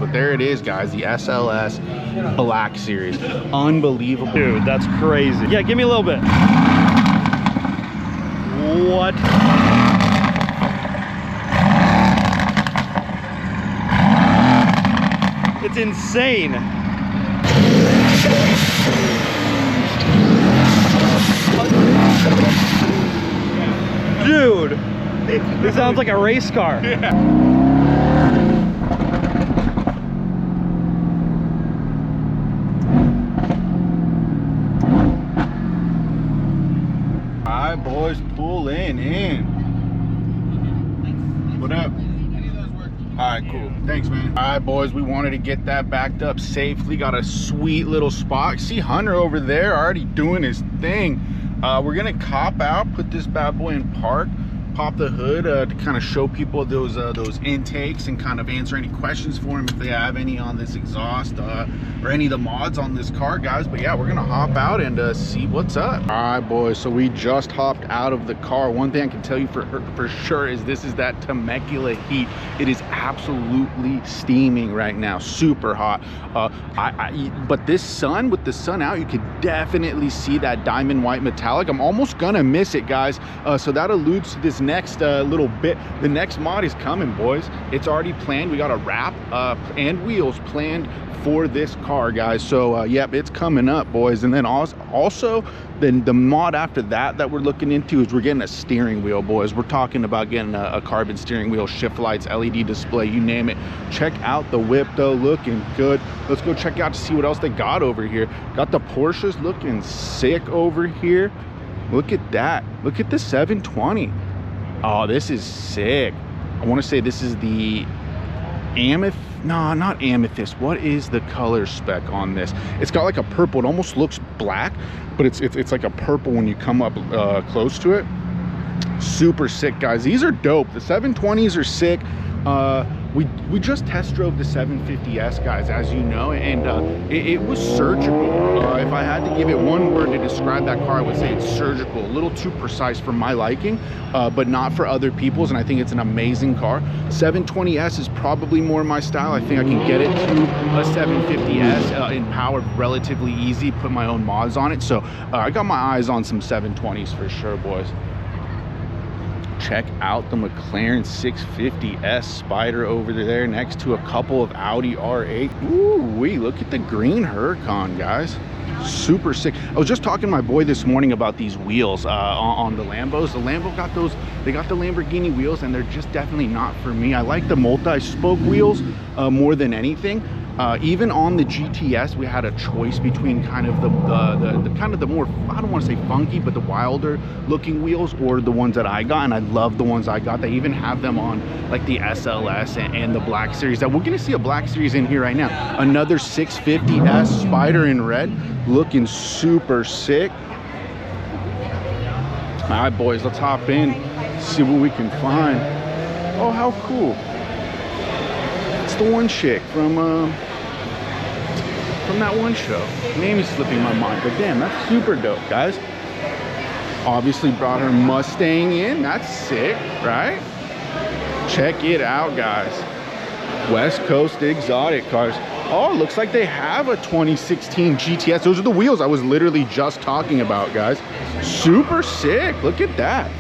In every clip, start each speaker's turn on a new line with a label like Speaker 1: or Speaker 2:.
Speaker 1: but there it is, guys, the SLS Black Series. Unbelievable.
Speaker 2: Dude, that's crazy. Yeah, give me a little bit. What? It's insane. Dude, this sounds like a race car.
Speaker 1: Yeah. All right, boys, pull in. What up? All right, cool. Thanks, man. All right, boys, we wanted to get that backed up safely. Got a sweet little spot. See Hunter over there already doing his thing. We're gonna cop out, put this bad boy in park, pop the hood to kind of show people those intakes and kind of answer any questions for them if they have any on this exhaust or any of the mods on this car, guys. But yeah, we're gonna hop out and see what's up. All right, boys, so we just hopped out of the car. One thing I can tell you for sure is this is that Temecula heat. It is absolutely steaming right now, super hot. But this sun, with the sun out, you could definitely see that diamond white metallic. I'm almost gonna miss it, guys. So that alludes to this next little bit. The next mod is coming, boys. It's already planned. We got a wrap and wheels planned for this car, guys. So yep, it's coming up, boys. And then also then the mod after that we're looking into is we're getting a steering wheel, boys. We're talking about getting a carbon steering wheel, shift lights, LED display, you name it. Check out the whip though, looking good. Let's go check out to see what else they got over here. Got the Porsches looking sick over here. Look at that. Look at the 720. Oh, this is sick. I want to say this is the no, not amethyst. What is the color spec on this? It's got like a purple. It almost looks black, but it's like a purple when you come up close to it. Super sick, guys. These are dope. The 720s are sick. We just test drove the 750S, guys, as you know, and it was surgical. If I had to give it one word to describe that car, I would say it's surgical. A little too precise for my liking, but not for other people's, and I think it's an amazing car. 720S is probably more my style. I think I can get it to a 750S in power relatively easy, put my own mods on it. So I got my eyes on some 720s for sure, boys. Check out the McLaren 650S Spider over there next to a couple of Audi R8. Ooh wee, look at the green Huracan, guys. Super sick. I was just talking to my boy this morning about these wheels on the Lambos. The Lambo got those, they got the Lamborghini wheels, and they're just definitely not for me. I like the multi-spoke wheels more than anything. Even on the GTS, we had a choice between kind of the more, I don't want to say funky, but the wilder looking wheels, or the ones that I got, and I love the ones I got. They even have them on like the SLS and the Black Series. That we're gonna see a Black Series in here right now. Another 650S Spider in red, looking super sick. All right, boys, let's hop in, see what we can find. Oh, how cool. It's the one chick from that one show. Name is slipping my mind, but damn, that's super dope, guys. Obviously brought her Mustang in. That's sick, right? Check it out, guys. West Coast exotic cars. Oh, it looks like they have a 2016 GTS. Those are the wheels I was literally just talking about, guys. Super sick. Look at that.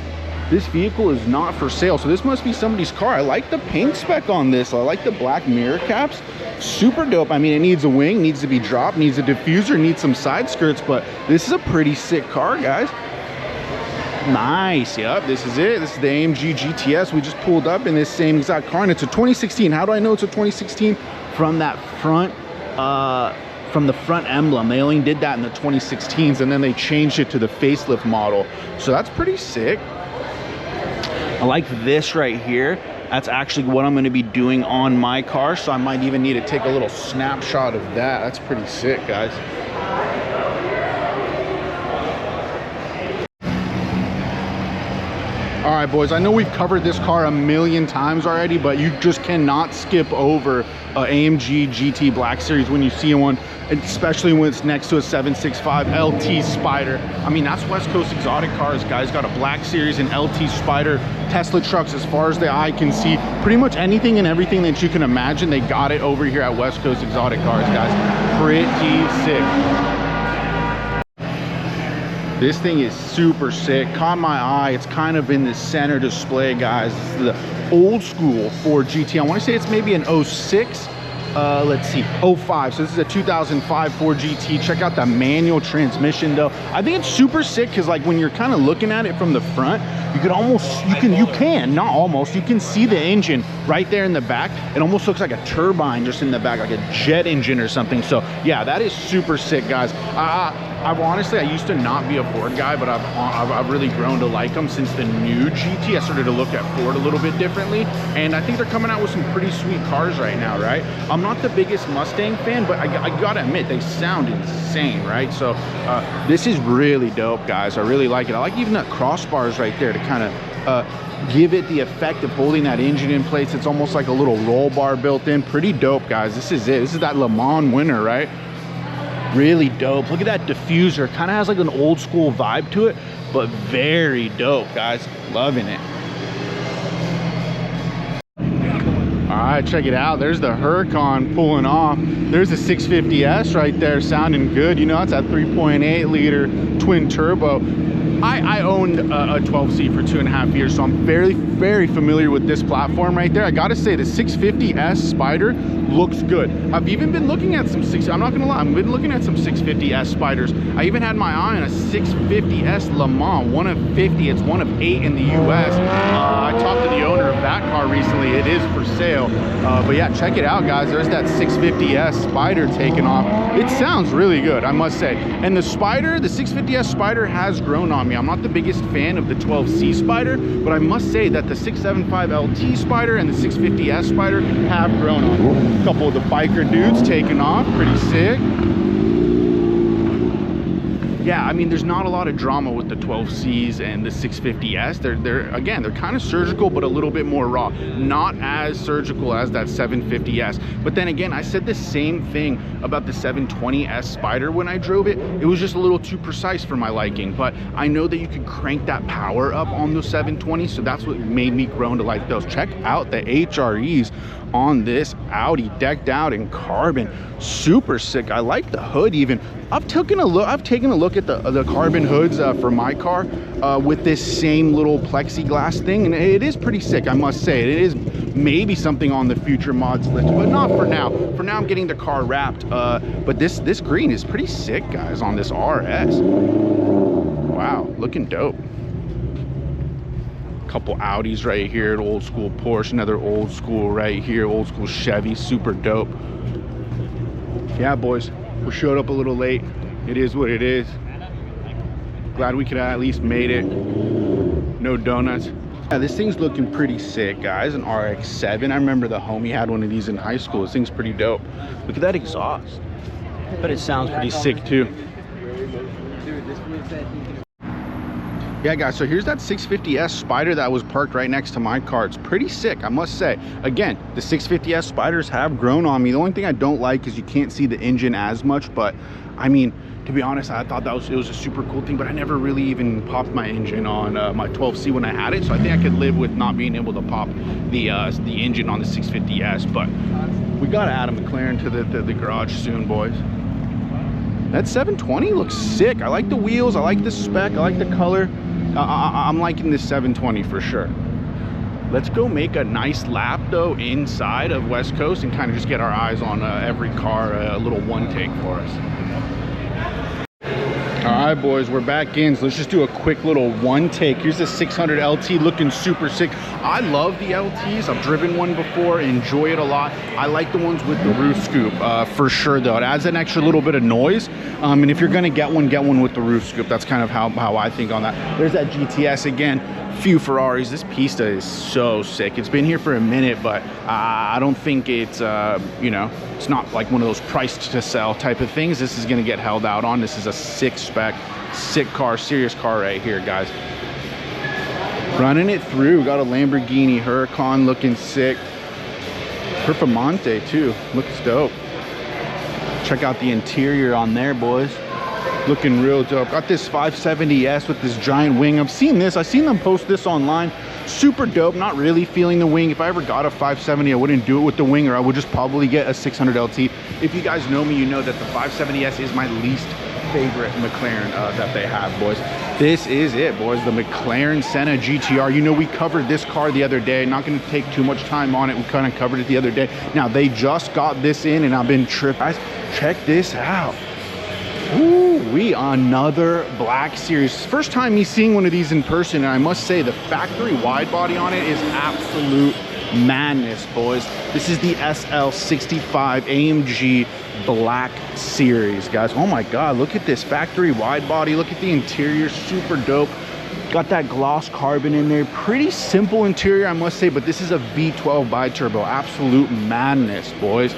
Speaker 1: This vehicle is not for sale, so this must be somebody's car. I like the paint spec on this. I like the black mirror caps. Super dope. I mean, it needs a wing, needs to be dropped, needs a diffuser, needs some side skirts, but this is a pretty sick car, guys. Nice. Yep, this is it. This is the AMG GTS. We just pulled up in this same exact car, and it's a 2016. How do I know it's a 2016? From that front, from the front emblem. They only did that in the 2016s, and then they changed it to the facelift model. So that's pretty sick. I like this right here. That's actually what I'm going to be doing on my car, so I might even need to take a little snapshot of that. That's pretty sick, guys. All right, boys, I know we've covered this car a million times already, but you just cannot skip over AMG GT Black Series when you see one, especially when it's next to a 765 LT Spider. I mean, that's West Coast exotic cars, guys. Got a Black Series and LT Spider. Tesla trucks, as far as the eye can see, pretty much anything and everything that you can imagine, they got it over here at West Coast Exotic Cars, guys. Pretty sick. This thing is super sick. Caught my eye. It's kind of in the center display, guys. This is the old school Ford GT. I want to say it's maybe an 06. Let's see, 05. So this is a 2005 Ford GT. Check out the manual transmission though. I think it's super sick because like when you're kind of looking at it from the front, you can almost, you can see the engine right there in the back. It almost looks like a turbine just in the back, like a jet engine or something. So yeah, that is super sick, guys. I've honestly, I used to not be a Ford guy, but I've really grown to like them since the new GT. I started to look at Ford a little bit differently, and I think they're coming out with some pretty sweet cars right now, right? I'm not the biggest Mustang fan, but I gotta admit, they sound insane, right? So this is really dope, guys. I really like it. I like even that crossbars right there to kind of give it the effect of holding that engine in place. It's almost like a little roll bar built in. Pretty dope, guys. This is it. This is that Le Mans winner, right? Really dope. Look at that diffuser. Kind of has like an old school vibe to it, but very dope, guys. Loving it. All right, check it out. There's the Huracan pulling off. There's the 650S right there sounding good. You know, that's that 3.8 liter twin turbo. I owned a 12C for 2.5 years, so I'm very familiar with this platform right there. I gotta say, the 650S Spider looks good. I've even been looking at some I'm not gonna lie, I've been looking at some 650S Spiders. I even had my eye on a 650S Le Mans, one of 50. It's one of 8 in the US. I talked to the owner of that car recently. It is for sale. But yeah, check it out, guys. There's that 650S Spider taking off. It sounds really good, I must say. And the Spider, the 650S Spider has grown on me. I'm not the biggest fan of the 12C Spider, but I must say that the 675 LT Spider and the 650S Spider have grown on me. A couple of the biker dudes taking off, pretty sick. Yeah, I mean, there's not a lot of drama with the 12Cs and the 650S. They're kind of surgical, but a little bit more raw. Not as surgical as that 750S. But then again, I said the same thing about the 720S Spider when I drove it. It was just a little too precise for my liking. But I know that you could crank that power up on the 720, so that's what made me grow to like those. Check out the HREs on this Audi, decked out in carbon. Super sick. I like the hood even. I've taken a look at the carbon hoods for my car with this same little plexiglass thing, and it is pretty sick, I must say. It is maybe something on the future mods list, but not for now. For now, I'm getting the car wrapped. But this green is pretty sick, guys, on this RS. Wow, looking dope. Couple Audis right here, an old school Porsche, another old school right here, old school Chevy, super dope. Yeah, boys, we showed up a little late. It is what it is. Glad we could have at least made it. No donuts. Yeah, this thing's looking pretty sick, guys. An RX-7. I remember the homie had one of these in high school. This thing's pretty dope. Look at that exhaust. But it sounds pretty sick too. Yeah, guys, so here's that 650S Spider that was parked right next to my car. It's pretty sick, I must say. Again, the 650S Spiders have grown on me. The only thing I don't like is you can't see the engine as much, but I mean, to be honest, I thought it was a super cool thing, but I never really even popped my engine on my 12C when I had it, so I think I could live with not being able to pop the engine on the 650S, but we gotta add a McLaren to the garage soon, boys. That 720 looks sick. I like the wheels, I like the spec, I like the color. I'm liking this 720 for sure. Let's go make a nice lap though inside of West Coast and kind of just get our eyes on every car, a little one take for us. All right, boys, we're back in, so let's just do a quick little one take. Here's the 600 LT looking super sick. I love the LTs. I've driven one before, enjoy it a lot. I like the ones with the roof scoop for sure though. It adds an extra little bit of noise, and if you're gonna get one with the roof scoop. That's kind of how I think on that. There's that GTS again. Few Ferraris. This Pista is so sick. It's been here for a minute, but I don't think it's you know, it's not like one of those priced to sell type of things. This is gonna get held out on. This is a sick spec, sick car, serious car right here, guys. Running it through. Got a Lamborghini Huracan looking sick. Performante too. Looks dope. Check out the interior on there, boys. Looking real dope. Got this 570S with this giant wing. I've seen them post this online. Super dope. Not really feeling the wing. If I ever got a 570, I wouldn't do it with the wing, or I would just probably get a 600 LT. If you guys know me, you know that the 570S is my least favorite McLaren that they have, boys. This is it, boys. The McLaren Senna GTR. You know, we covered this car the other day. Not going to take too much time on it. We kind of covered it the other day. Now, they just got this in, and I've been tripped. Guys, check this out. Ooh, another Black Series. First time me seeing one of these in person, and I must say the factory wide body on it is absolute madness, boys. This is the SL65 AMG Black Series, guys. Oh my God, look at this factory wide body. Look at the interior, super dope. Got that gloss carbon in there. Pretty simple interior, I must say, but this is a V12 bi-turbo. Absolute madness, boys.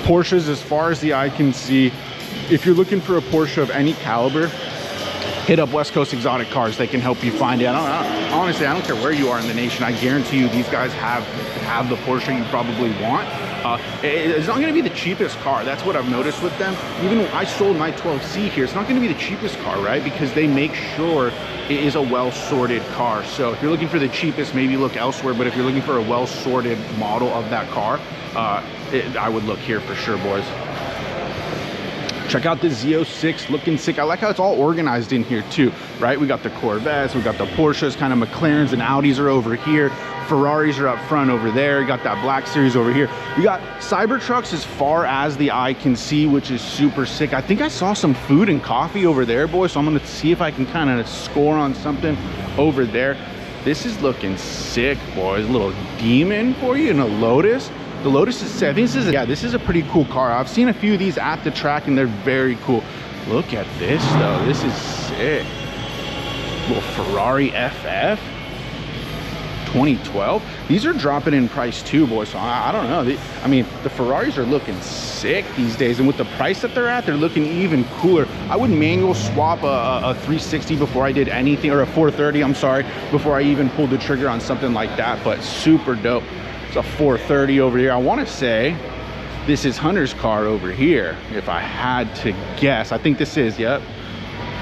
Speaker 1: Porsches, as far as the eye can see. If you're looking for a Porsche of any caliber, hit up West Coast Exotic Cars. They can help you find it. Honestly, I don't care where you are in the nation. I guarantee you these guys have the Porsche you probably want. It's not going to be the cheapest car. That's what I've noticed with them. Even when I sold my 12C here, it's not going to be the cheapest car, right? Because they make sure it is a well-sorted car. So if you're looking for the cheapest, maybe look elsewhere. But if you're looking for a well-sorted model of that car, I would look here for sure, boys. Check out the Z06, looking sick. I like how it's all organized in here too, right? We got the Corvettes, we got the Porsches, kind of McLarens and Audis are over here. Ferraris are up front over there. You got that Black Series over here. You got Cybertrucks as far as the eye can see, which is super sick. I think I saw some food and coffee over there, boys, so I'm gonna see if I can kind of score on something over there. This is looking sick, boys. A little Demon for you in a Lotus. The Lotus is sick. I think this is a pretty cool car. I've seen a few of these at the track and they're very cool. Look at this though. This is sick. Little Ferrari FF 2012. These are dropping in price too, boys. So I don't know. I mean, the Ferraris are looking sick these days, and with the price that they're at, they're looking even cooler. I would manual swap a 360 before I did anything, or a 430, I'm sorry, before I even pulled the trigger on something like that, but super dope. It's a 430 over here. I want to say this is Hunter's car over here, if I had to guess. I think this is, yep.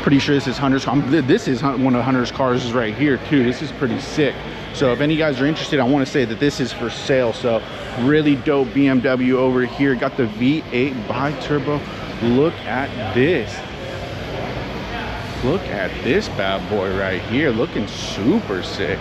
Speaker 1: Pretty sure this is Hunter's car. This is one of Hunter's cars right here too. This is pretty sick. So if any guys are interested, I want to say that this is for sale. So really dope BMW over here. Got the V8 bi-turbo. Look at this. Look at this bad boy right here. Looking super sick.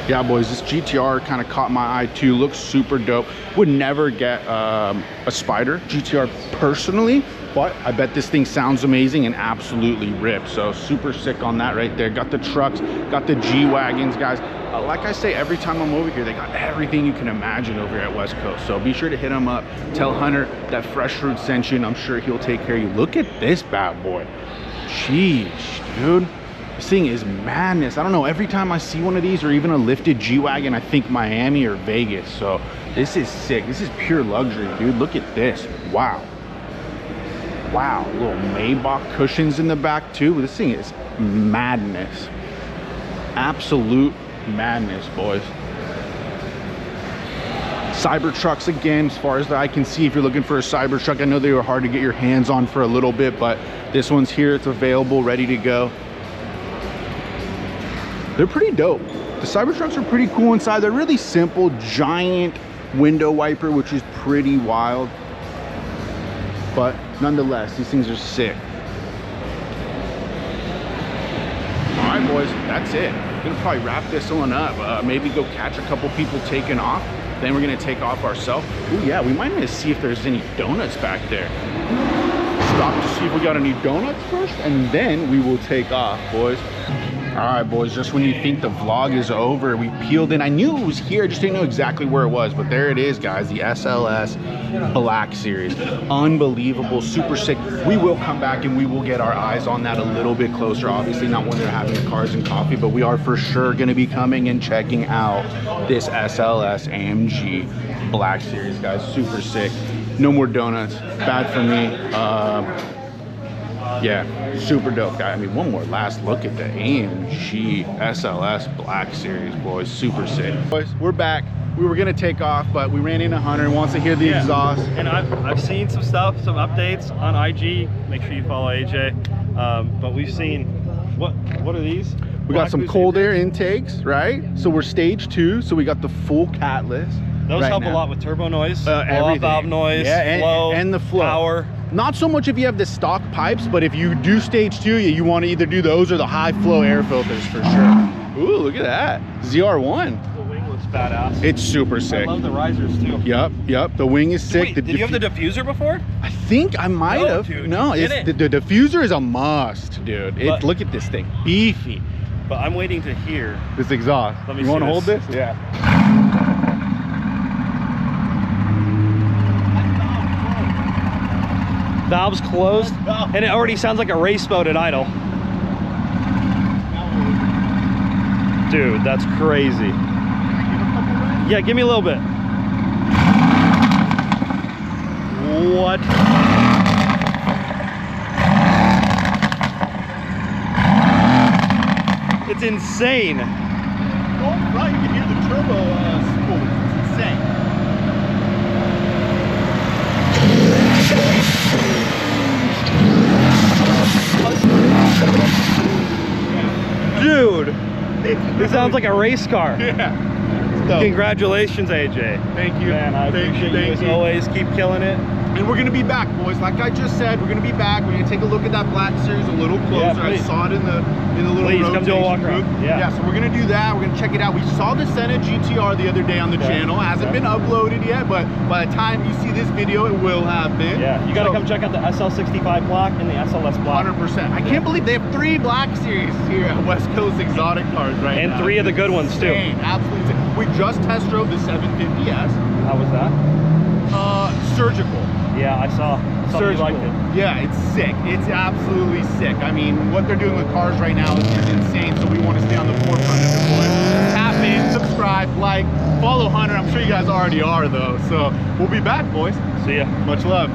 Speaker 1: Yeah, boys, this GTR kind of caught my eye too. Looks super dope. Would never get a Spider GTR personally, but I bet this thing sounds amazing and absolutely ripped. So super sick on that right there. Got the trucks, got the G-Wagons, guys. Like I say, every time I'm over here, they got everything you can imagine over here at West Coast. So be sure to hit them up. Tell Hunter that Fresh Fruit sent you, and I'm sure he'll take care of you. Look at this bad boy. Jeez, dude. This thing is madness. I don't know, every time I see one of these or even a lifted G-Wagon, I think Miami or Vegas. So this is sick. This is pure luxury, dude. Look at this. Wow. Wow, little Maybach cushions in the back too. This thing is madness. Absolute madness, boys. Cybertrucks again, as far as I can see. If you're looking for a Cybertruck, I know they were hard to get your hands on for a little bit, but this one's here. It's available, ready to go. They're pretty dope. The Cybertrucks are pretty cool inside. They're really simple, giant window wiper, which is pretty wild. But nonetheless, these things are sick. All right, boys, that's it. I'm gonna probably wrap this one up. Maybe go catch a couple people taking off. Then we're gonna take off ourselves. Oh yeah, we might need to see if there's any donuts back there. Stop to see if we got any donuts first, and then we will take off, boys. All right, boys, just when you think the vlog is over, we peeled in. I knew it was here, I just didn't know exactly where it was, but there it is, guys, the SLS Black Series. Unbelievable, super sick. We will come back and we will get our eyes on that a little bit closer. Obviously not when they're having cars and coffee, but we are for sure gonna be coming and checking out this SLS AMG Black Series, guys. Super sick. No more donuts, bad for me. Yeah, super dope guy. I mean, one more last look at the AMG SLS Black Series, boys. Super sick. Boys, we're back. We were gonna take off, but we ran into Hunter. He wants to hear the exhaust.
Speaker 2: And I've seen some stuff, some updates on IG. Make sure you follow AJ. But we've seen, what are these?
Speaker 1: We got some cold air intakes, right? So we're stage 2, so we got the full catless.
Speaker 2: Those help a lot with turbo noise, blow-off valve noise, flow,
Speaker 1: and the flow.
Speaker 2: Power.
Speaker 1: Not so much if you have the stock pipes, but if you do stage 2, you want to either do those or the high flow air filters for sure. Ooh, look at that. ZR1.
Speaker 2: The wing looks badass.
Speaker 1: It's super sick.
Speaker 2: I love the risers too.
Speaker 1: Yep. The wing is sick.
Speaker 2: Wait, did you have the diffuser before?
Speaker 1: I think I might have.
Speaker 2: Dude,
Speaker 1: no, the diffuser is a must, dude. Look at this thing. Beefy.
Speaker 2: But I'm waiting to hear
Speaker 1: this exhaust.
Speaker 2: Let me
Speaker 1: you want to hold this? Yeah.
Speaker 2: Valves closed, and it already sounds like a race boat at idle. Dude, that's crazy. Yeah, give me a little bit. What? It's insane.
Speaker 1: Oh, right, you can hear the turbo spool. It's insane.
Speaker 2: Dude, this sounds like a race car.
Speaker 1: Yeah.
Speaker 2: Congratulations, AJ.
Speaker 1: Thank you.
Speaker 2: Man, I appreciate you as always. Keep killing it.
Speaker 1: And we're gonna be back, boys. Like I just said, we're gonna be back. We're gonna take a look at that Black Series a little closer. I saw it in the little rotation
Speaker 2: come do a walk around.
Speaker 1: group. Yeah, so we're gonna do that. We're gonna check it out. We saw the Senna GTR the other day on the channel. It hasn't been uploaded yet, but by the time you see this video, it will have been.
Speaker 2: Yeah, you gotta come check out the SL65 Black and the SLS Black.
Speaker 1: 100%. I can't believe they have 3 Black Series here at West Coast Exotic Cars right now.
Speaker 2: And 3 of the good ones too.
Speaker 1: Absolutely insane. We just test drove the 750S.
Speaker 2: How was that?
Speaker 1: Surgical.
Speaker 2: Yeah, I saw. You liked it.
Speaker 1: Yeah, it's sick. It's absolutely sick. I mean, what they're doing with cars right now is insane, so we want to stay on the forefront of it, boys. Tap in, subscribe, like, follow Hunter. I'm sure you guys already are, though. So we'll be back, boys.
Speaker 2: See ya.
Speaker 1: Much love.